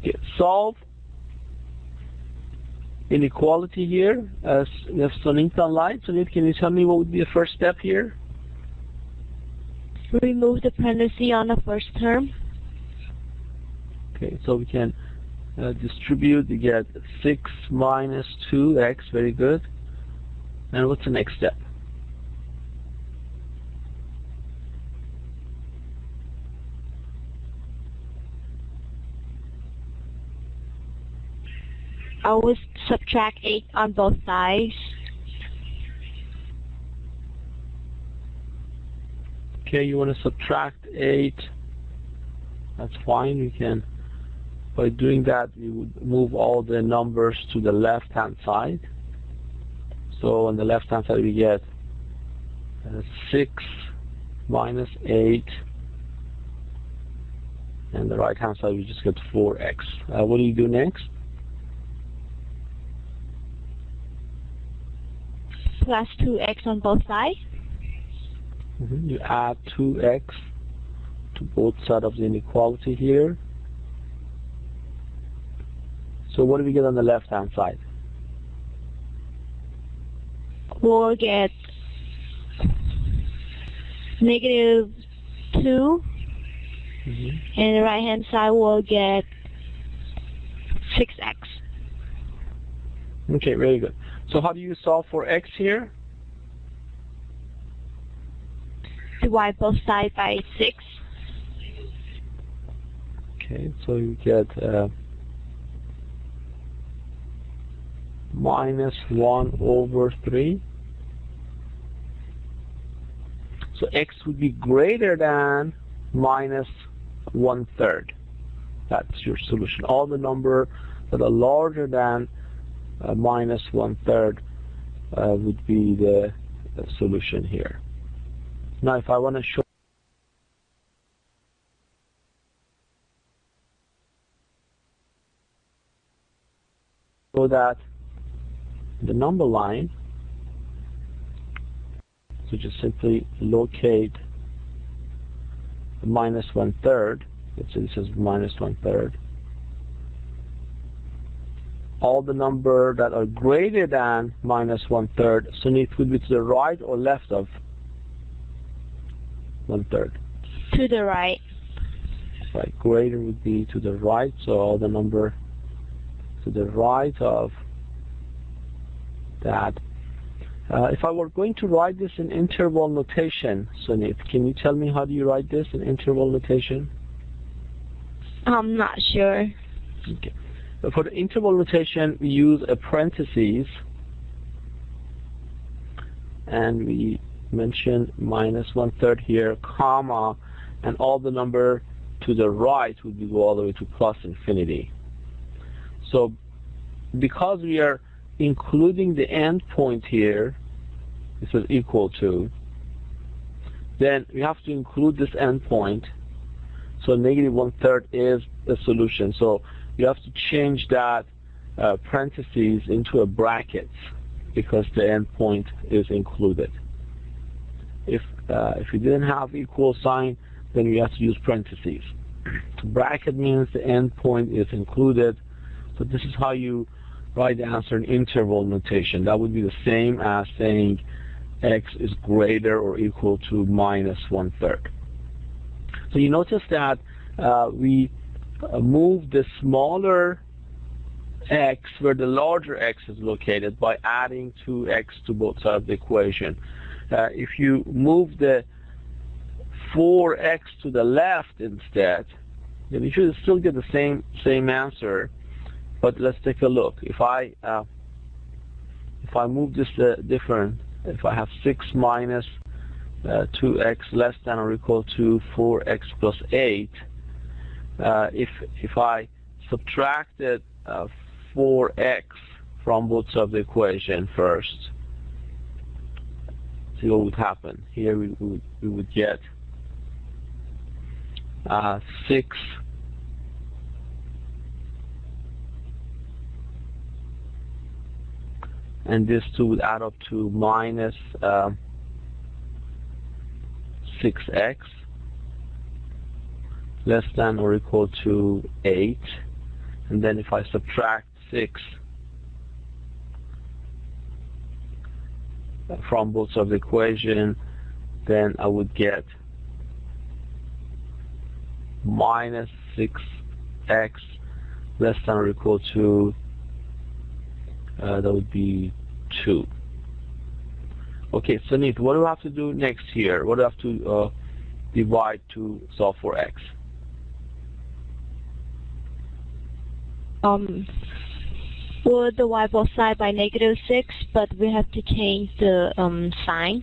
Okay, solve inequality here. We have Sunita online. Sunita, can you tell me what would be the first step here? Remove the parenthesis on the first term. Okay, so we can distribute. You get 6 minus 2x. Very good. And what's the next step? I will subtract 8 on both sides. Okay, you want to subtract 8. That's fine. We can, by doing that, we would move all the numbers to the left-hand side. So on the left-hand side, we get 6 minus 8. And the right-hand side, we just get 4x. What do you do next? Plus 2x on both sides. You add 2x to both sides of the inequality here. So what do we get on the left-hand side? We'll get negative 2. And the right-hand side will get 6x. Okay, very good. So how do you solve for x here? Divide both sides by 6. Okay, so you get minus 1 over 3. So x would be greater than minus 1/3. That's your solution. All the numbers that are larger than minus 1/3 would be the solution here. Now if I want to show that the number line, so just simply locate minus 1/3. Let's say this is minus 1/3. All the numbers that are greater than minus 1/3, so it would be to the right or left of 1/3? To the right. Right, greater would be to the right, so all the number to the right of that. If I were going to write this in interval notation, Sunit, can you tell me how do you write this in interval notation? I'm not sure. Okay. For the interval notation, we use a parentheses, and we mention minus 1/3 here, comma, and all the number to the right would be go all the way to plus infinity. So because we are including the end point here, this is equal to, then we have to include this end point. So negative 1/3 is the solution. So you have to change that parentheses into a bracket because the end point is included. If you didn't have equal sign, then you have to use parentheses. Bracket means the end point is included. So this is how you write the answer in interval notation. That would be the same as saying x is greater or equal to minus 1/3. So you notice that we move the smaller x where the larger x is located by adding 2x to both sides of the equation. If you move the 4x to the left instead, then you should still get the same answer. But let's take a look. If I move this different, if I have 6 minus 2x less than or equal to 4x plus 8, if I subtracted 4x from both sides of the equation first, see what would happen. Here we would get 6 and this 2 would add up to minus 6x less than or equal to 8. and then if I subtract 6 from both sides of the equation, then I would get minus 6x less than or equal to, that would be 2. Okay, so neat. What do I have to do next here? What do I have to divide to solve for x? We'll divide both sides by -6, but we have to change the sign.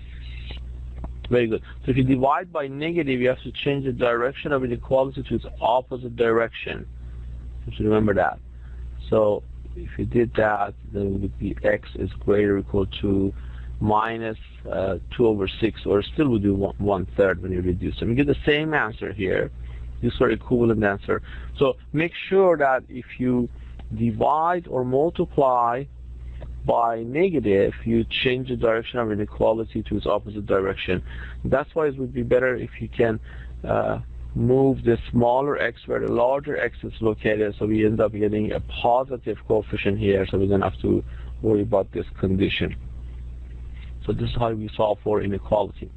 Very good. So if you divide by negative, you have to change the direction of inequality to its opposite direction. You should remember that. So if you did that, then it would be x is greater or equal to minus 2 over 6, or still would do 1/3 when you reduce them. You get the same answer here. These are equivalent answer. So make sure that if you divide or multiply by negative, you change the direction of inequality to its opposite direction. That's why it would be better if you can move the smaller x where the larger x is located, so we end up getting a positive coefficient here, so we don't have to worry about this condition. So this is how we solve for inequality.